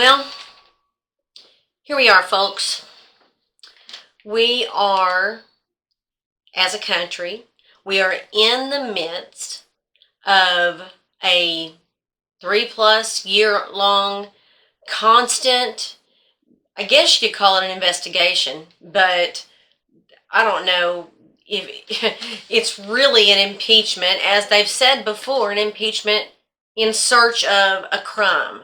Well, here we are, folks. We are, as a country, we are in the midst of a 3+ year long constant, I guess you could call it an investigation, but I don't know if it's really an impeachment, as they've said before, an impeachment in search of a crime.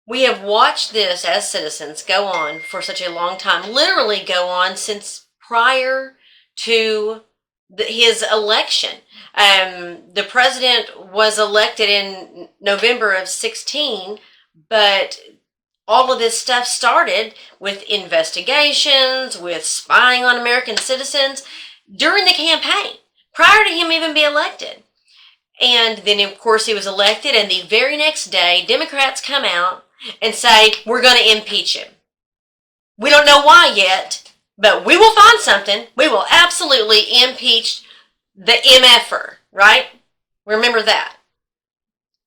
We have watched this as citizens go on for such a long time, literally go on since prior to his election. The president was elected in November of 16, but all of this stuff started with investigations, with spying on American citizens during the campaign, prior to him even being elected. And then, of course, he was elected, and the very next day, Democrats come out and say, we're going to impeach him. We don't know why yet, but we will find something. We will absolutely impeach the MFer, right? Remember that.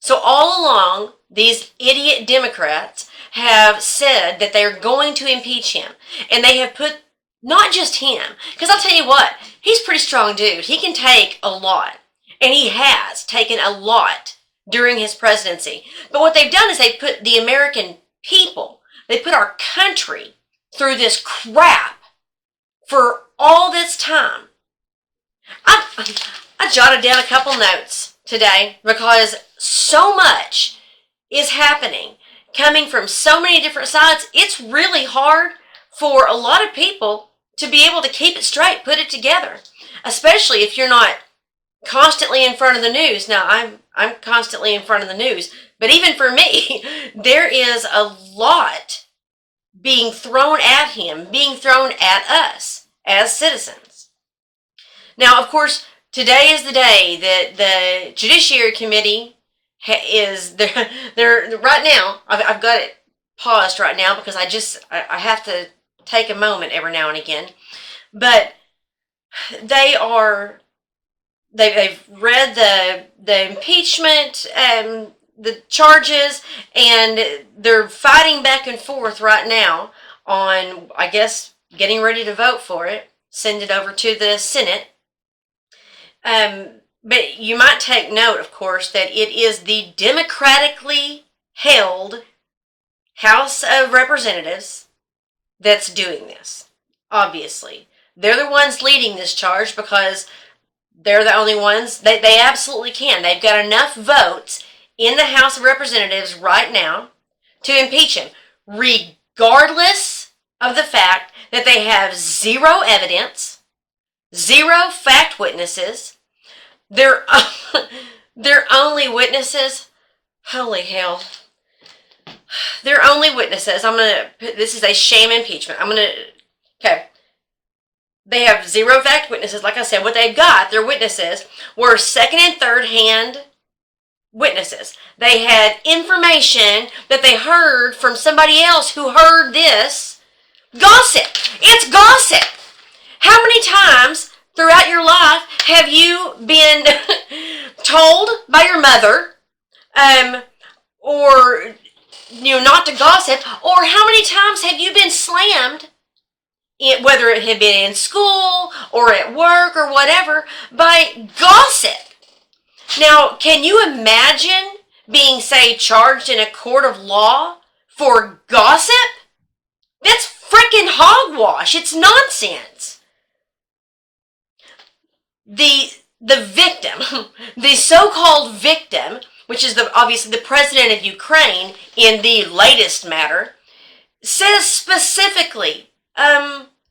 So all along, these idiot Democrats have said that they're going to impeach him. And they have put, not just him, because I'll tell you what, he's a pretty strong dude. He can take a lot. And he has taken a lot during his presidency. But what they've done is they've put the American people, they put our country through this crap for all this time. I jotted down a couple notes today because so much is happening, coming from so many different sides. It's really hard for a lot of people to be able to keep it straight, put it together, especially if you're not constantly in front of the news. Now, I'm constantly in front of the news, but even for me, there is a lot being thrown at him, being thrown at us as citizens. Now, of course, today is the day that the Judiciary Committee is there. They're right now. I've got it paused right now because I have to take a moment every now and again, but they've read the impeachment, the charges, and they're fighting back and forth right now on, I guess, getting ready to vote for it, send it over to the Senate. But you might take note, of course, that it is the democratically held House of Representatives that's doing this. Obviously, they're the ones leading this charge because they're the only ones. They absolutely can. They've got enough votes in the House of Representatives right now to impeach him, regardless of the fact that they have zero evidence, zero fact witnesses. They're only witnesses. Holy hell. They're only witnesses. This is a sham impeachment. Okay. They have zero fact witnesses. Like I said, what they've got, their witnesses, were second and third hand witnesses. They had information that they heard from somebody else who heard this. Gossip. It's gossip. How many times throughout your life have you been told by your mother, or not to gossip, or how many times have you been slammed, whether it had been in school or at work or whatever, by gossip? Now, can you imagine being, say, charged in a court of law for gossip? That's freaking hogwash. It's nonsense. The victim, the so-called victim, which is obviously the president of Ukraine in the latest matter, says specifically,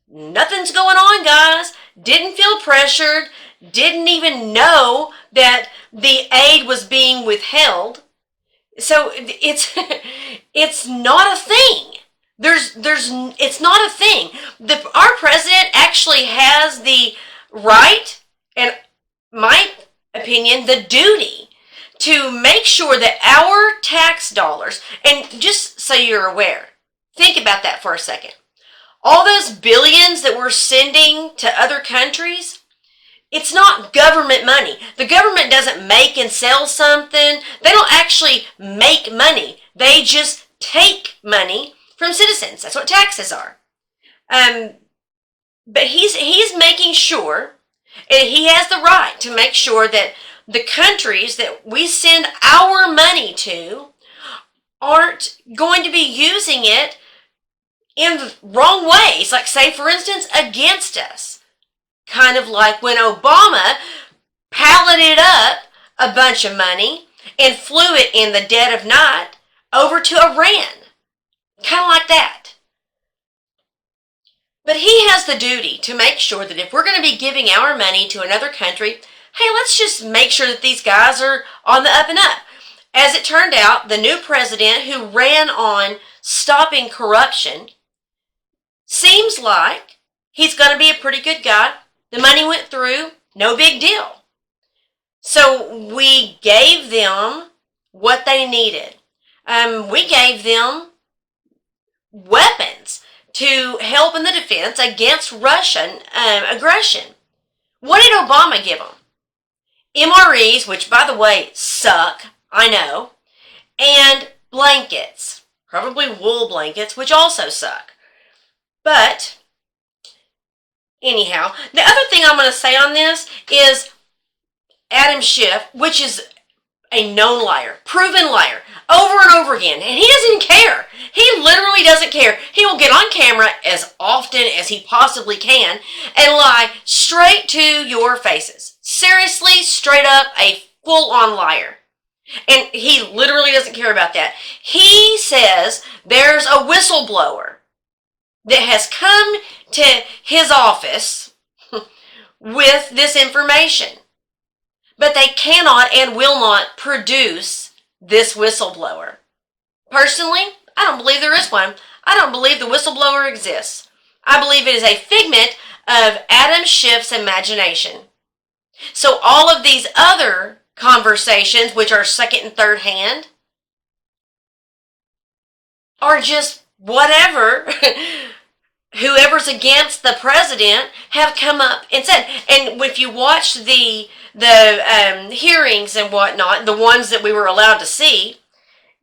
nothing's going on, guys. Didn't feel pressured. Didn't even know that the aid was being withheld. So it's not a thing. It's not a thing. Our president actually has the right, and my opinion, the duty to make sure that our tax dollars, and just so you're aware, think about that for a second. All those billions that we're sending to other countries, it's not government money. The government doesn't make and sell something. They don't actually make money. They just take money from citizens. That's what taxes are. But he's making sure, and he has the right to make sure that the countries that we send our money to aren't going to be using it in wrong ways. Like, say, for instance, against us. Kind of like when Obama palleted up a bunch of money and flew it in the dead of night over to Iran. Kind of like that. But he has the duty to make sure that if we're going to be giving our money to another country, hey, let's just make sure that these guys are on the up and up. As it turned out, the new president who ran on stopping corruption seems like he's going to be a pretty good guy. The money went through, no big deal. So we gave them what they needed. We gave them weapons to help in the defense against Russian aggression. What did Obama give them? MREs, which, by the way, suck, I know, and blankets, probably wool blankets, which also suck. But anyhow, the other thing I'm going to say on this is Adam Schiff, which is a known liar, proven liar, over and over again. And he doesn't even care. He literally doesn't care. He will get on camera as often as he possibly can and lie straight to your faces. Seriously, straight up, a full-on liar. And he literally doesn't care about that. He says there's a whistleblower that has come to his office with this information. But they cannot and will not produce this whistleblower. Personally, I don't believe there is one. I don't believe the whistleblower exists. I believe it is a figment of Adam Schiff's imagination. So all of these other conversations, which are second and third hand, are just whatever whoever's against the president have come up and said. And if you watch the hearings and whatnot, the ones that we were allowed to see,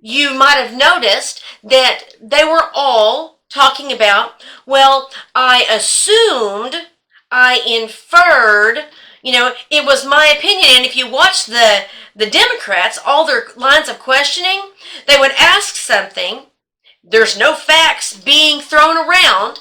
you might have noticed that they were all talking about, well, I assumed, I inferred, it was my opinion. And if you watch the Democrats, all their lines of questioning, they would ask something, there's no facts being thrown around,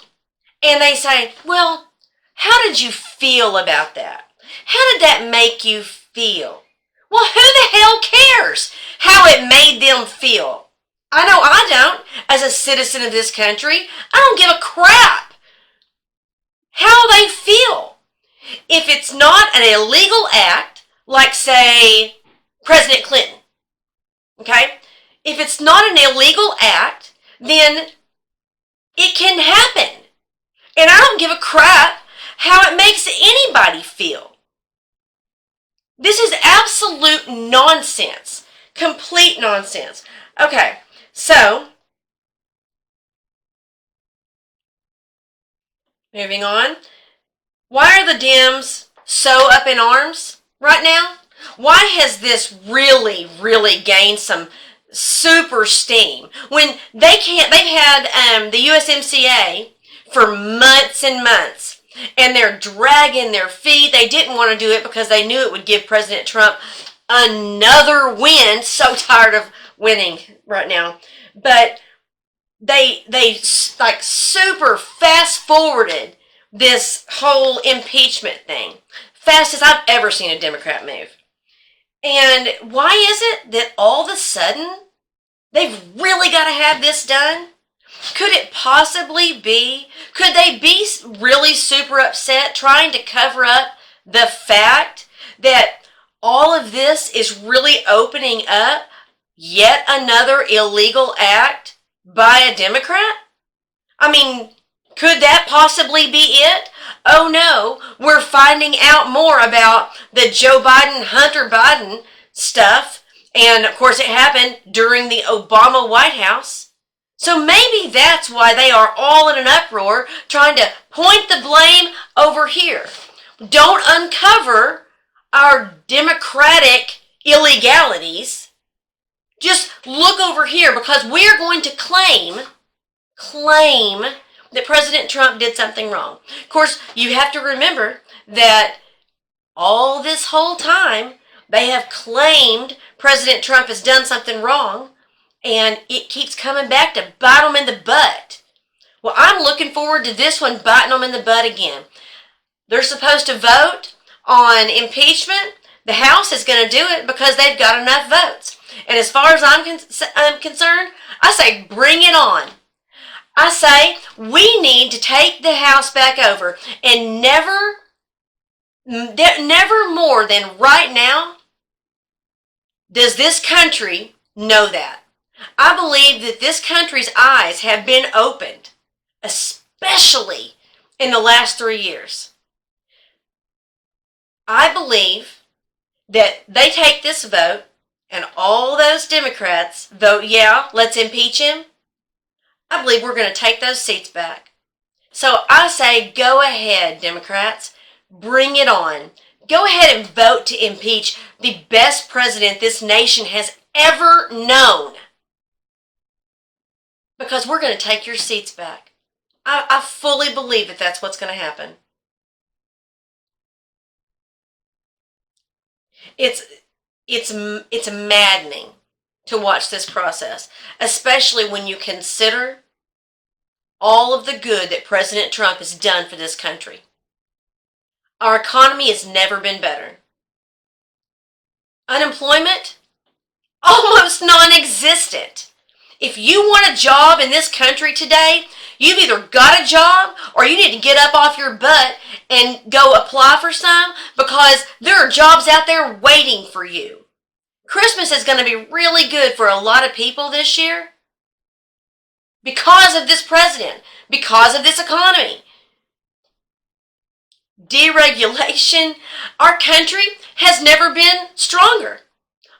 and they say, well, how did you feel about that? How did that make you feel? Well, who the hell cares how it made them feel? I know I don't. As a citizen of this country, I don't give a crap how they feel. If it's not an illegal act, like, say, President Clinton, okay? If it's not an illegal act, then it can happen. And I don't give a crap how it makes anybody feel. This is absolute nonsense. Complete nonsense. Okay, so, moving on. Why are the Dems so up in arms right now? Why has this really, really gained some super steam? When they've had the USMCA for months and months. And they're dragging their feet. They didn't want to do it because they knew it would give President Trump another win. So tired of winning right now. But they like super fast forwarded this whole impeachment thing. Fastest I've ever seen a Democrat move. And why is it that all of a sudden they've really got to have this done? Could it possibly be? Could they be really super upset trying to cover up the fact that all of this is really opening up yet another illegal act by a Democrat? I mean, could that possibly be it? Oh no, we're finding out more about the Joe Biden, Hunter Biden stuff. And of course it happened during the Obama White House. So maybe that's why they are all in an uproar, trying to point the blame over here. Don't uncover our democratic illegalities Just look over here, because we're going to claim that President Trump did something wrong. Of course, you have to remember that all this whole time they have claimed President Trump has done something wrong, and it keeps coming back to bite them in the butt. Well, I'm looking forward to this one biting them in the butt again. They're supposed to vote on impeachment. The House is going to do it because they've got enough votes. And as far as I'm concerned, I say bring it on. I say we need to take the House back over, and never more than right now does this country know that. I believe that this country's eyes have been opened, especially in the last 3 years. I believe that they take this vote and all those Democrats vote, yeah, let's impeach him. I believe we're going to take those seats back. So I say, go ahead, Democrats. Bring it on. Go ahead and vote to impeach the best president this nation has ever known. Because we're going to take your seats back. I fully believe that that's what's going to happen. It's maddening to watch this process, especially when you consider all of the good that President Trump has done for this country. Our economy has never been better. Unemployment? Almost non-existent. If you want a job in this country today, you've either got a job or you need to get up off your butt and go apply for some, because there are jobs out there waiting for you. Christmas is going to be really good for a lot of people this year because of this president, because of this economy. Deregulation. Our country has never been stronger.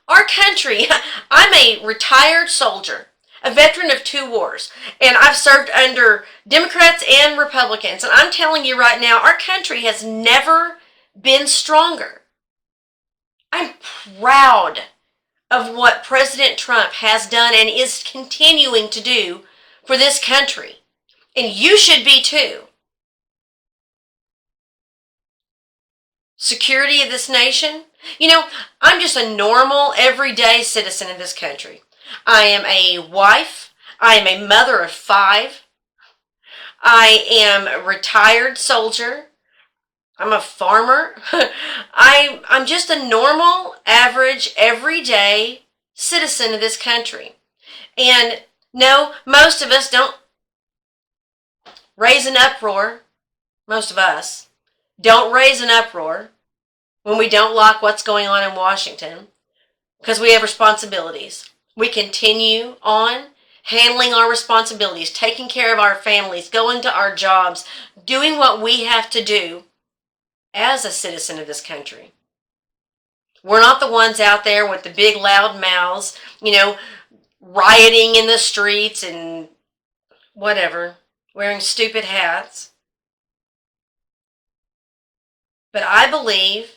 Our country, I'm a retired soldier, a veteran of 2 wars, and I've served under Democrats and Republicans, and I'm telling you right now, our country has never been stronger. I'm proud of what President Trump has done and is continuing to do for this country, and you should be too. Security of this nation. You know, I'm just a normal, everyday citizen in this country. I am a wife. I am a mother of 5. I am a retired soldier. I'm a farmer. I'm just a normal, average, everyday citizen of this country. And no, most of us don't raise an uproar. Most of us don't raise an uproar when we don't like what's going on in Washington, because we have responsibilities. We continue on handling our responsibilities, taking care of our families, going to our jobs, doing what we have to do as a citizen of this country. We're not the ones out there with the big loud mouths, rioting in the streets and whatever, wearing stupid hats. But I believe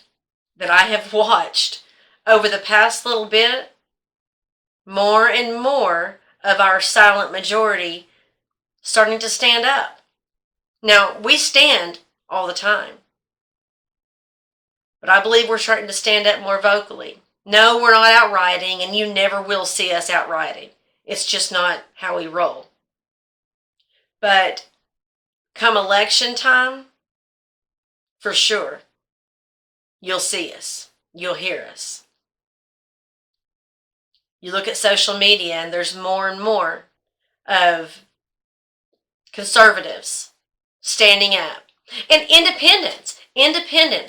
that I have watched over the past little bit more and more of our silent majority starting to stand up. Now, we stand all the time, but I believe we're starting to stand up more vocally. No, we're not out rioting, and you never will see us out rioting. It's just not how we roll. But come election time, for sure, you'll see us. You'll hear us. You look at social media, and there's more and more of conservatives standing up. And independents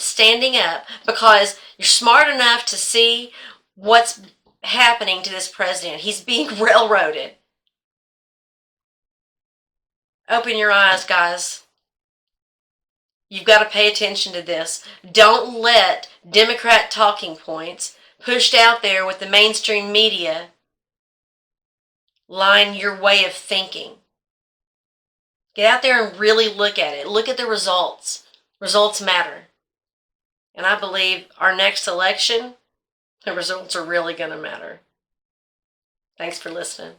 standing up, because you're smart enough to see what's happening to this president. He's being railroaded. Open your eyes, guys. You've got to pay attention to this. Don't let Democrat talking points pushed out there with the mainstream media line your way of thinking. Get out there and really look at it. Look at the results. Results matter. And I believe our next election, the results are really going to matter. Thanks for listening.